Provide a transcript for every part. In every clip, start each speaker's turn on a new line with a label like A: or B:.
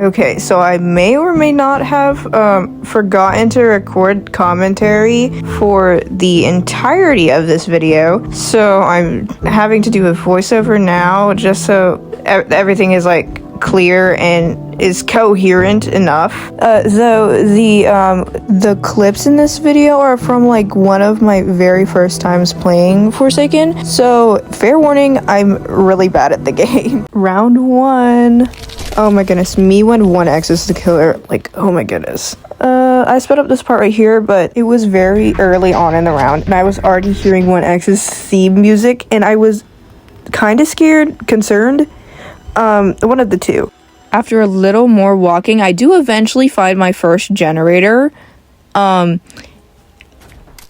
A: Okay, so I may or may not have forgotten to record commentary for the entirety of this video, so I'm having to do a voiceover now just so everything is like clear and is coherent enough. Though the clips in this video are from like one of my very first times playing Forsaken, so fair warning, I'm really bad at the game. Round 1. Oh my goodness, me when 1x is the killer, like, oh my goodness. I sped up this part right here, but it was very early on in the round, and I was already hearing 1x's theme music, and I was kind of scared, concerned, one of the two. After a little more walking, I do eventually find my first generator, and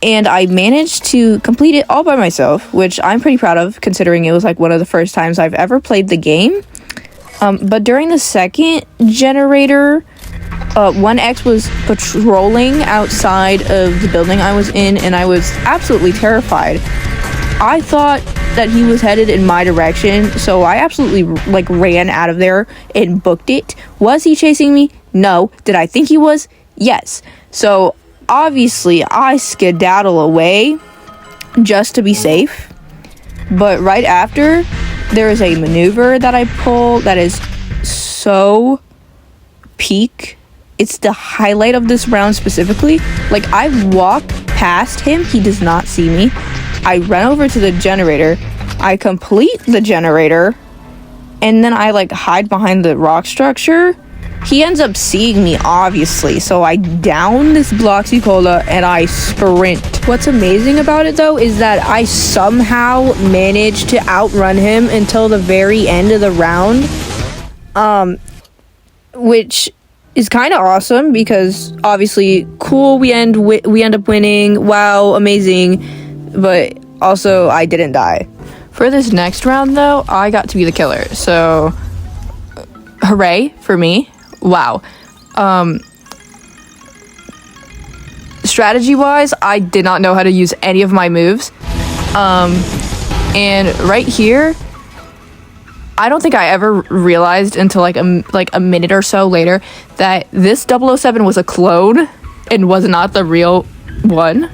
A: I managed to complete it all by myself, which I'm pretty proud of, considering it was like one of the first times I've ever played the game. But during the second generator, 1x was patrolling outside of the building I was in, and I was absolutely terrified. I thought that he was headed in my direction, so I absolutely like ran out of there and booked it. Was he chasing me? No. Did I think he was? Yes. So obviously I skedaddle away just to be safe. But right after, there is a maneuver that I pull that is so peak. It's the highlight of this round specifically. Like, I walk past him, he does not see me. I run over to the generator, I complete the generator, and then I like hide behind the rock structure. He ends up seeing me, obviously, so I down this Bloxy Cola and I sprint. What's amazing about it, though, is that I somehow managed to outrun him until the very end of the round, which is kind of awesome because, obviously, cool, we end up winning, wow, amazing, but also I didn't die. For this next round, though, I got to be the killer, so hooray for me. Wow. Strategy wise, I did not know how to use any of my moves. And right here, I don't think I ever realized until like a minute or so later that this 007 was a clone and was not the real one.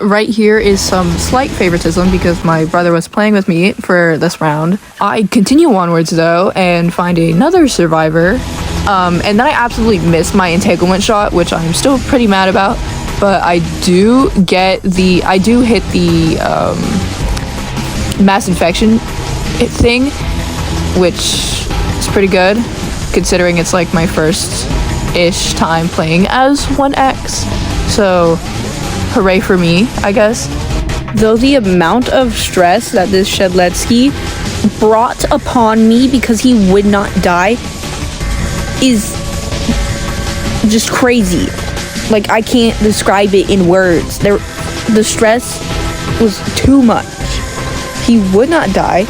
A: Right here is some slight favoritism because my brother was playing with me for this round. I continue onwards though and find another survivor, and then I absolutely missed my entanglement shot, which I'm still pretty mad about, but I do hit the mass infection thing, which is pretty good considering it's like my first-ish time playing as 1x, so hooray for me, I guess. Though the amount of stress that this Shedletsky brought upon me because he would not die is just crazy. Like, I can't describe it in words. The stress was too much. He would not die.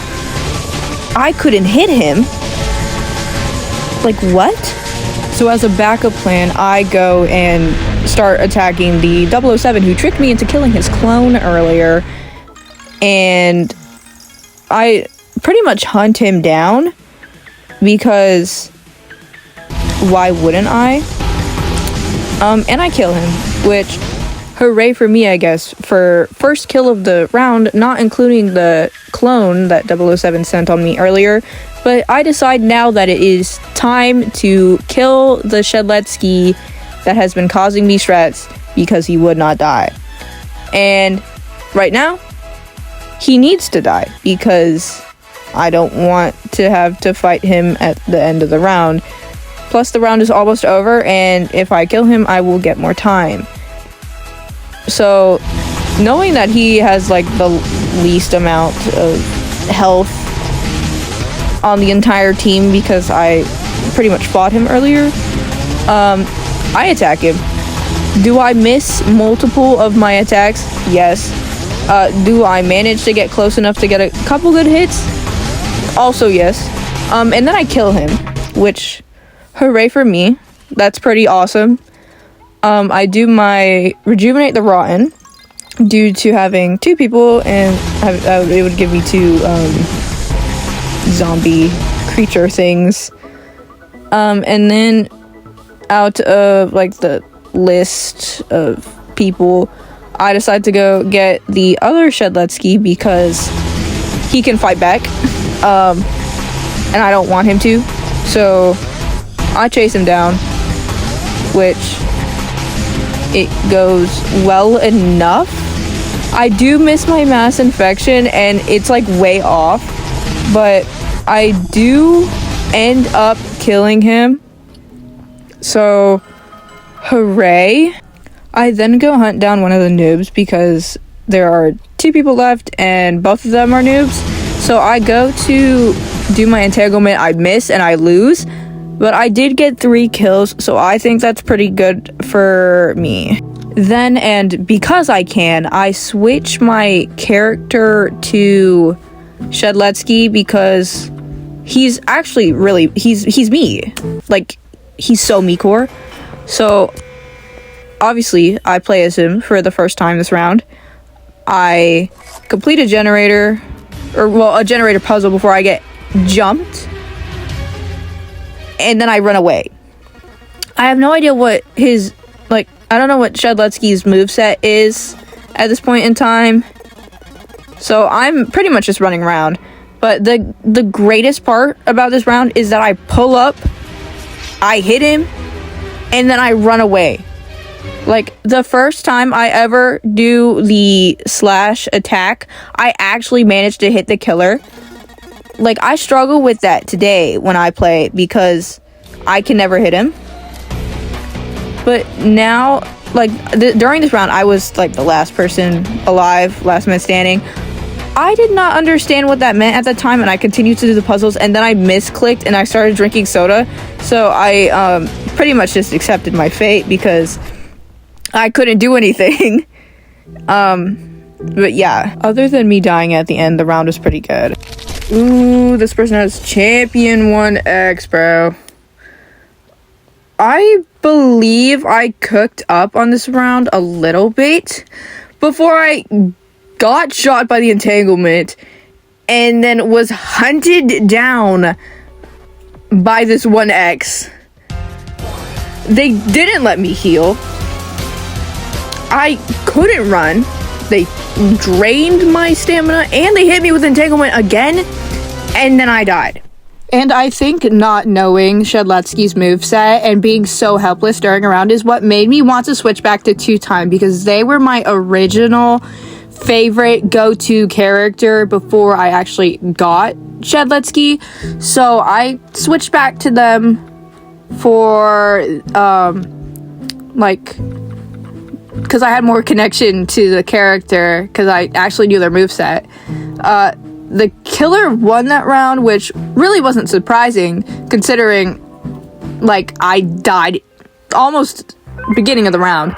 A: I couldn't hit him. Like, what? So as a backup plan, I go and start attacking the 007 who tricked me into killing his clone earlier, and I pretty much hunt him down because why wouldn't I? And I kill him, which hooray for me, I guess, for first kill of the round, not including the clone that 007 sent on me earlier. But I decide now that it is time to kill the Shedletsky that has been causing me stress because he would not die. And right now, he needs to die because I don't want to have to fight him at the end of the round. Plus, the round is almost over, and if I kill him, I will get more time. So, knowing that he has like the least amount of health on the entire team because I pretty much fought him earlier, I attack him. Do I miss multiple of my attacks? Yes. Do I manage to get close enough to get a couple good hits? Also yes. And then I kill him, which, hooray for me. That's pretty awesome. I do my Rejuvenate the Rotten due to having 2 people, and it would give me 2 zombie creature things And then out of like the list of people, I decided to go get the other Shedletsky because he can fight back, and I don't want him to, so I chase him down, which it goes well enough. I do miss my mass infection, and it's like way off, but I do end up killing him, so hooray. I then go hunt down one of the noobs because there are 2 people left and both of them are noobs. So I go to do my entanglement, I miss and I lose, but I did get 3 kills, so I think that's pretty good for me. Then, and because I can, I switch my character to Shedletsky because he's actually really, he's me. Like, he's so me core. So obviously, I play as him for the first time this round. I complete a generator puzzle before I get jumped. And then I run away. I have no idea what his, like, I don't know what Shedletsky's moveset is at this point in time. So I'm pretty much just running around. But the greatest part about this round is that I pull up, I hit him, and then I run away. Like, the first time I ever do the slash attack, I actually managed to hit the killer. Like, I struggle with that today when I play because I can never hit him. But now, like, during this round, I was, like, the last person alive, last man standing. I did not understand what that meant at the time, and I continued to do the puzzles, and then I misclicked, and I started drinking soda. So I pretty much just accepted my fate because I couldn't do anything. But yeah, other than me dying at the end, the round was pretty good. Ooh, this person has champion 1X, bro. I believe I cooked up on this round a little bit before I got shot by the entanglement and then was hunted down by this 1X. They didn't let me heal. I couldn't run. They drained my stamina and they hit me with entanglement again, and then I died. And I think not knowing Shedletsky's moveset and being so helpless during a round is what made me want to switch back to 2-time, because they were my original favorite go-to character before I actually got Shedletsky. So I switched back to them for because I had more connection to the character because I actually knew their moveset. The killer won that round, which really wasn't surprising considering, like, I died almost beginning of the round.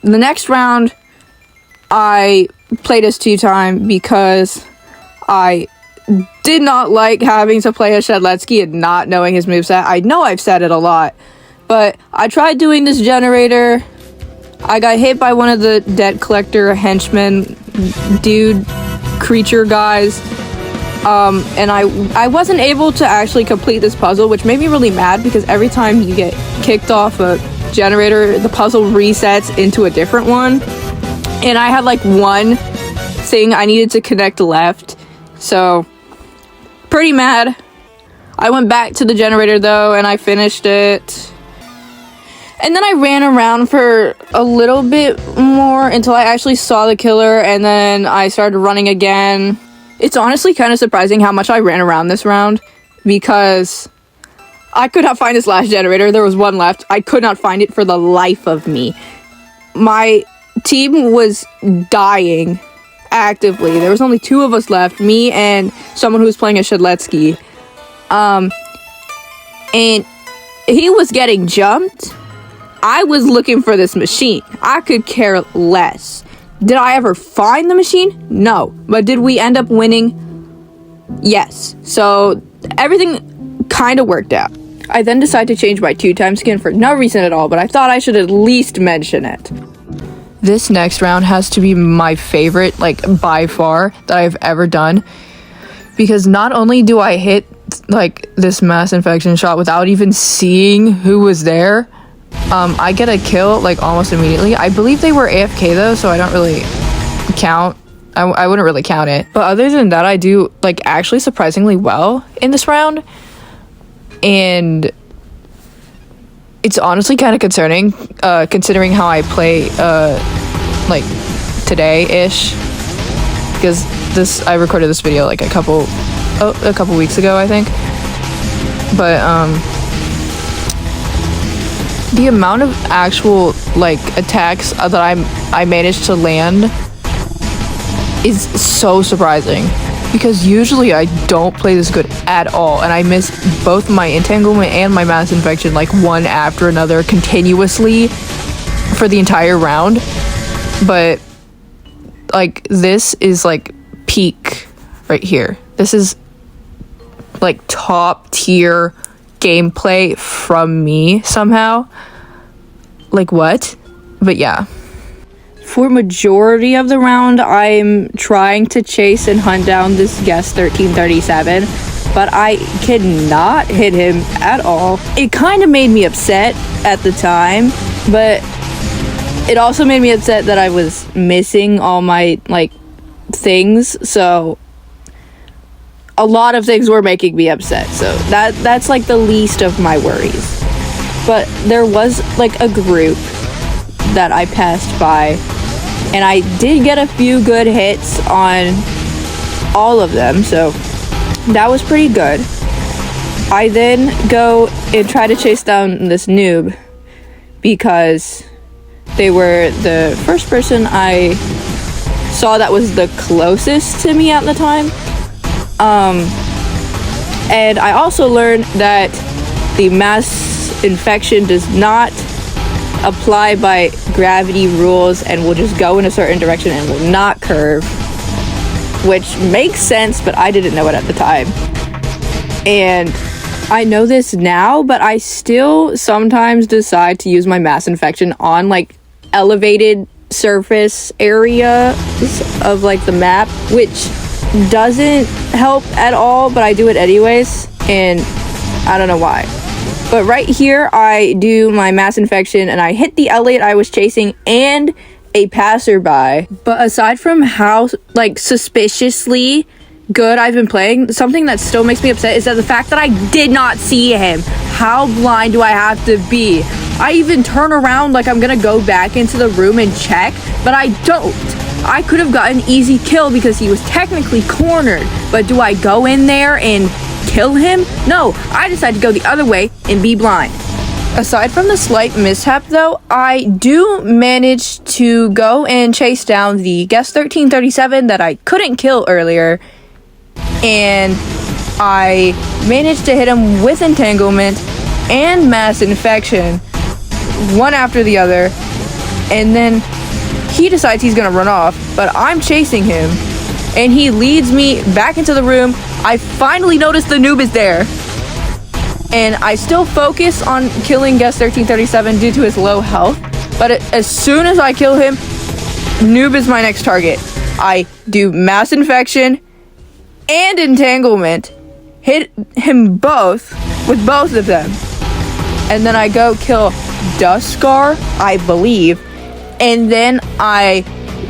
A: The next round, I played as 2-time because I did not like having to play as Shedletsky and not knowing his moveset. I know I've said it a lot, but I tried doing this generator. I got hit by one of the debt collector henchmen dude creature guys, and I wasn't able to actually complete this puzzle, which made me really mad because every time you get kicked off a generator, the puzzle resets into a different one, and I had like one thing I needed to connect left, so pretty mad. I went back to the generator though and I finished it. And then I ran around for a little bit more until I actually saw the killer, and then I started running again. It's honestly kind of surprising how much I ran around this round, because I could not find this last generator. There was one left. I could not find it for the life of me. My team was dying actively. There was only 2 of us left, me and someone who was playing a Shedletsky. And he was getting jumped. I was looking for this machine. I could care less. Did I ever find the machine? No. But did we end up winning? Yes. So everything kind of worked out. I then decided to change my 2-time skin for no reason at all, but I thought I should at least mention it. This next round has to be my favorite, like, by far, that I've ever done. Because not only do I hit like this mass infection shot without even seeing who was there. I get a kill like almost immediately. I believe they were AFK though, so I don't really count. I wouldn't really count it. But other than that, I do like actually surprisingly well in this round. And it's honestly kind of concerning, considering how I play like today-ish. Because I recorded this video like a couple weeks ago, I think. But the amount of actual like attacks that I managed to land is so surprising, because usually I don't play this good at all, and I miss both my entanglement and my mass infection like one after another continuously for the entire round. But like this is like peak right here. This is like top tier gameplay from me somehow. Like what? But yeah. For majority of the round, I'm trying to chase and hunt down this guest 1337, but I cannot hit him at all. It kind of made me upset at the time, but it also made me upset that I was missing all my like things, so a lot of things were making me upset, so that's like the least of my worries. But there was like a group that I passed by, and I did get a few good hits on all of them, so that was pretty good. I then go and try to chase down this noob because they were the first person I saw that was the closest to me at the time. And I also learned that the mass infection does not apply by gravity rules and will just go in a certain direction and will not curve, which makes sense, but I didn't know it at the time. And I know this now, but I still sometimes decide to use my mass infection on like elevated surface areas of like the map, which doesn't help at all, but I do it anyways, and I don't know why. But right here, I do my mass infection, and I hit the Elliot I was chasing and a passerby. But aside from how, like, suspiciously good I've been playing, something that still makes me upset is that the fact that I did not see him. How blind do I have to be? I even turn around like I'm gonna go back into the room and check, but I don't. I could have gotten an easy kill because he was technically cornered, but do I go in there and kill him? No, I decide to go the other way and be blind. Aside from the slight mishap though, I do manage to go and chase down the guest 1337 that I couldn't kill earlier, and I managed to hit him with entanglement and mass infection, one after the other, and then he decides he's gonna run off, but I'm chasing him, and he leads me back into the room. I finally notice the noob is there, and I still focus on killing guest 1337 due to his low health, but as soon as I kill him, noob is my next target. I do mass infection and entanglement, hit him both with both of them, and then I go kill Duskar, I believe, and then I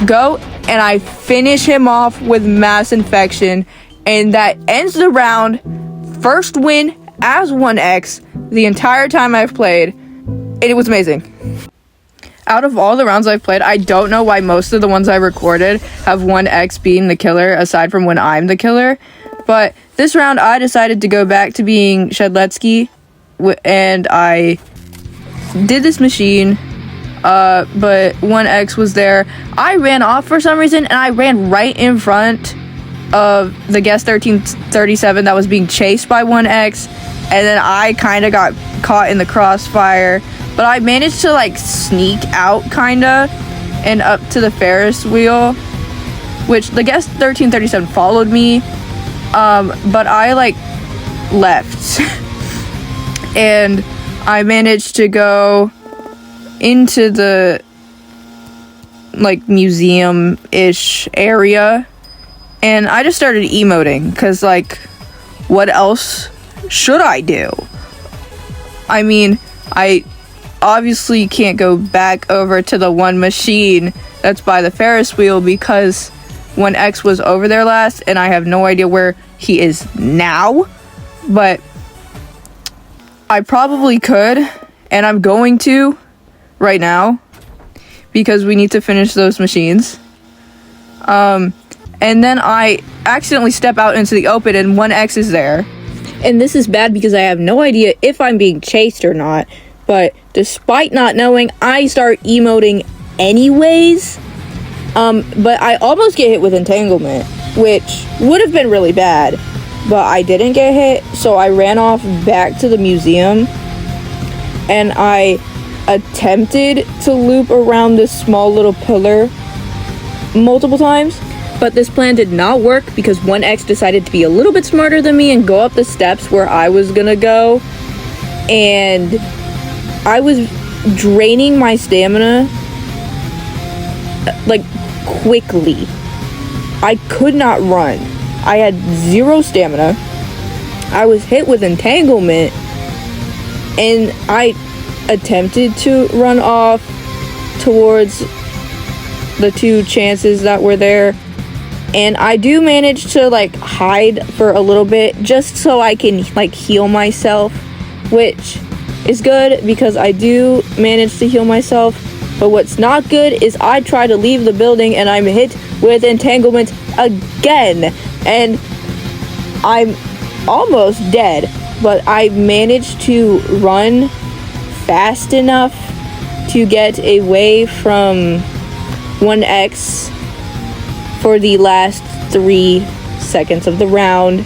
A: go and I finish him off with mass infection, and that ends the round. First win as 1x the entire time I've played, and it was amazing. Out of all the rounds I've played, I don't know why most of the ones I recorded have 1x being the killer, aside from when I'm the killer, but this round I decided to go back to being Shedletsky, and I did this machine, but 1x was there. I ran off for some reason, and I ran right in front of the guest 1337 that was being chased by 1x, and then I kind of got caught in the crossfire, but I managed to like sneak out kinda and up to the Ferris wheel, which the guest 1337 followed me, but I like left and I managed to go into the like museum-ish area, and I just started emoting because like what else should I do? I mean, I obviously can't go back over to the one machine that's by the Ferris wheel because 1X was over there last and I have no idea where he is now. But I probably could, and I'm going to right now because we need to finish those machines. And then I accidentally step out into the open and 1X is there. And this is bad because I have no idea if I'm being chased or not. But despite not knowing, I start emoting anyways. But I almost get hit with entanglement, which would have been really bad. But I didn't get hit, so I ran off back to the museum. And I attempted to loop around this small little pillar multiple times. But this plan did not work because 1X decided to be a little bit smarter than me and go up the steps where I was gonna go. And I was draining my stamina, like, quickly. I could not run. I had 0 stamina. I was hit with entanglement. And I attempted to run off towards the 2 chances that were there. And I do manage to, like, hide for a little bit just so I can, like, heal myself, which is good because I do manage to heal myself. But what's not good is I try to leave the building and I'm hit with entanglement again. And I'm almost dead, but I managed to run fast enough to get away from 1X for the last 3 seconds of the round,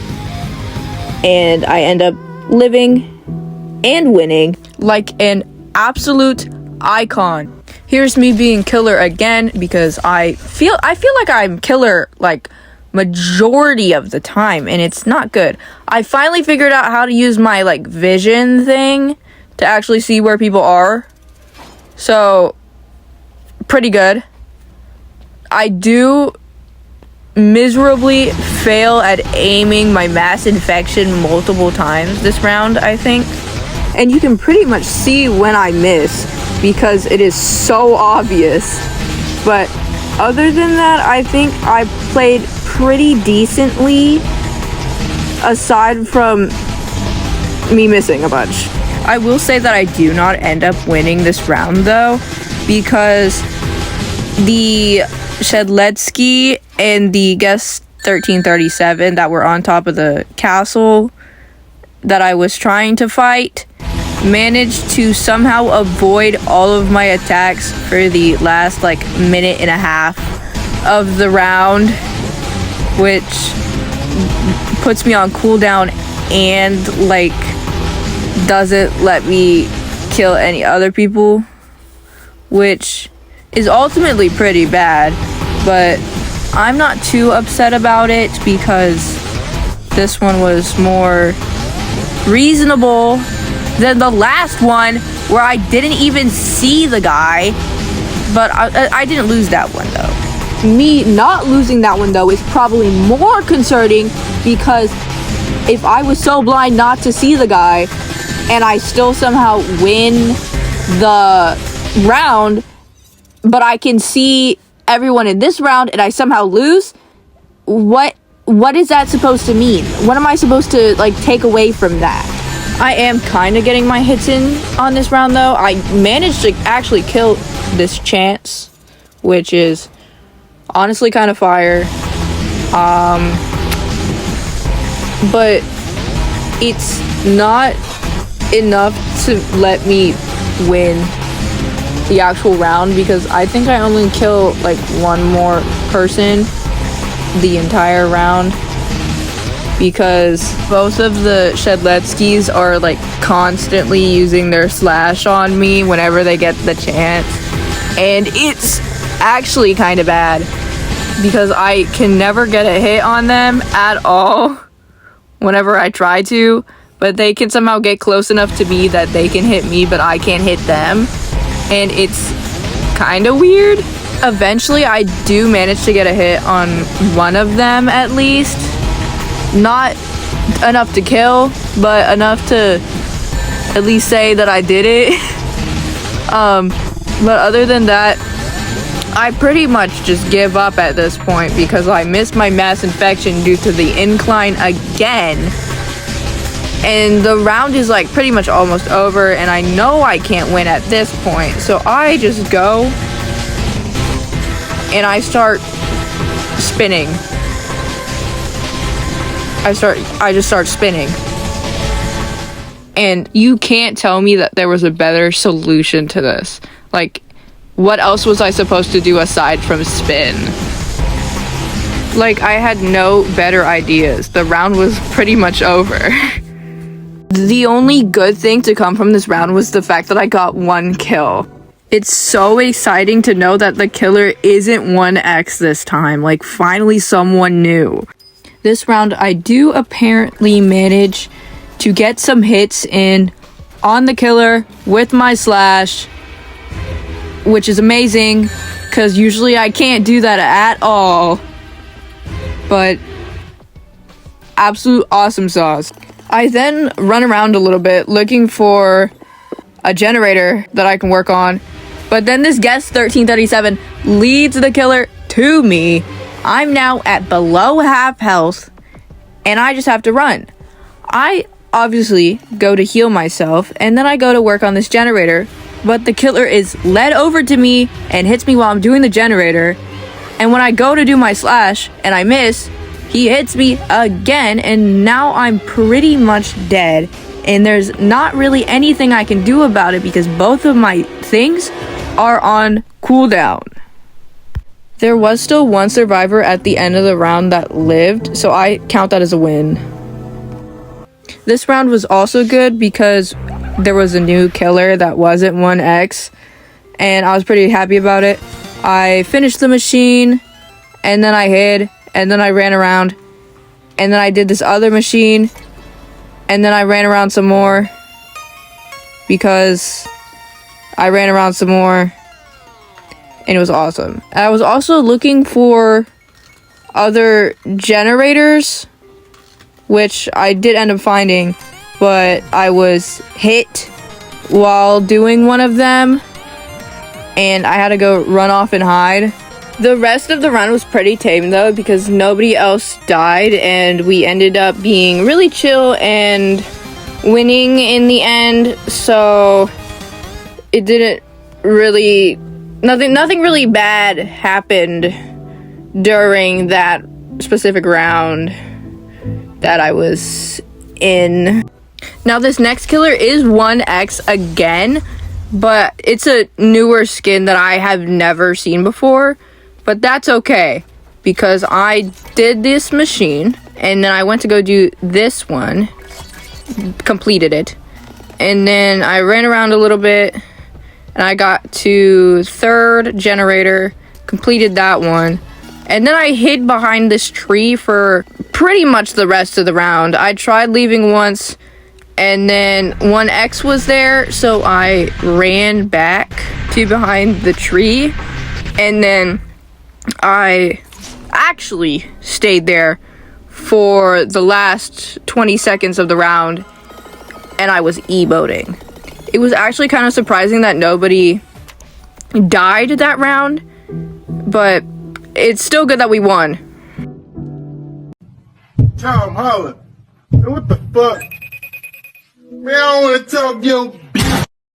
A: and I end up living and winning like an absolute icon. Here's me being killer again because I feel like I'm killer like majority of the time, and it's not good. I finally figured out how to use my like vision thing to actually see where people are, so pretty good. I do miserably fail at aiming my mass infection multiple times this round, I think. And you can pretty much see when I miss because it is so obvious. But other than that, I think I played pretty decently aside from me missing a bunch. I will say that I do not end up winning this round though, because the Shedletsky and the guest 1337 that were on top of the castle that I was trying to fight managed to somehow avoid all of my attacks for the last like minute and a half of the round, which puts me on cooldown and like doesn't let me kill any other people, which is ultimately pretty bad. But I'm not too upset about it because this one was more reasonable than the last one where I didn't even see the guy. But I didn't lose that one though. Me not losing that one though is probably more concerning because if I was so blind not to see the guy and I still somehow win the round, but I can see everyone in this round and I somehow lose, what is that supposed to mean? What am I supposed to like take away from that? I am kind of getting my hits in on this round though. I managed to actually kill this chance, which is honestly kind of fire. But it's not enough to let me win the actual round because I think I only kill like one more person the entire round because both of the Shedletskys are like constantly using their slash on me whenever they get the chance, and it's actually kind of bad because I can never get a hit on them at all whenever I try to, but they can somehow get close enough to me that they can hit me but I can't hit them, and it's kind of weird. Eventually I do manage to get a hit on one of them at least. Not enough to kill, but enough to at least say that I did it. But other than that, I pretty much just give up at this point because I missed my mass infection due to the incline again. And the round is like pretty much almost over, and I know I can't win at this point. So I just go and I start spinning. I just start spinning. And you can't tell me that there was a better solution to this. Like, what else was I supposed to do aside from spin? Like, I had no better ideas. The round was pretty much over. The only good thing to come from this round was the fact that I got 1 kill. It's so exciting to know that the killer isn't 1x this time. Like, finally someone new. This round, I do apparently manage to get some hits in on the killer with my slash, which is amazing, because usually I can't do that at all. But absolute awesome sauce. I then run around a little bit looking for a generator that I can work on, but then this guest 1337 leads the killer to me. I'm now at below half health, and I just have to run. I obviously go to heal myself, and then I go to work on this generator, but the killer is led over to me and hits me while I'm doing the generator. And when I go to do my slash and I miss, he hits me again, and now I'm pretty much dead. And there's not really anything I can do about it because both of my things are on cooldown. There was still 1 survivor at the end of the round that lived, so I count that as a win. This round was also good because there was a new killer that wasn't 1x, and I was pretty happy about it. I finished the machine, and then I hid, and then I ran around, and then I did this other machine, and then I ran around some more because I ran around some more, and it was awesome. I was also looking for other generators, which I did end up finding, but I was hit while doing one of them, and I had to go run off and hide. The rest of the run was pretty tame though, because nobody else died, and we ended up being really chill and winning in the end. So it didn't really, nothing really bad happened during that specific round that I was in. Now this next killer is 1x again, but it's a newer skin that I have never seen before. But that's okay, because I did this machine, and then I went to go do this one, completed it, and then I ran around a little bit, and I got to 3rd generator, completed that one, and then I hid behind this tree for pretty much the rest of the round. I tried leaving once, and then 1x was there, so I ran back to behind the tree, and then I actually stayed there for the last 20 seconds of the round, and I was emoting. It was actually kind of surprising that nobody died that round, but it's still good that we won.
B: Tom Holland, what the fuck? Man, I don't want to talk to your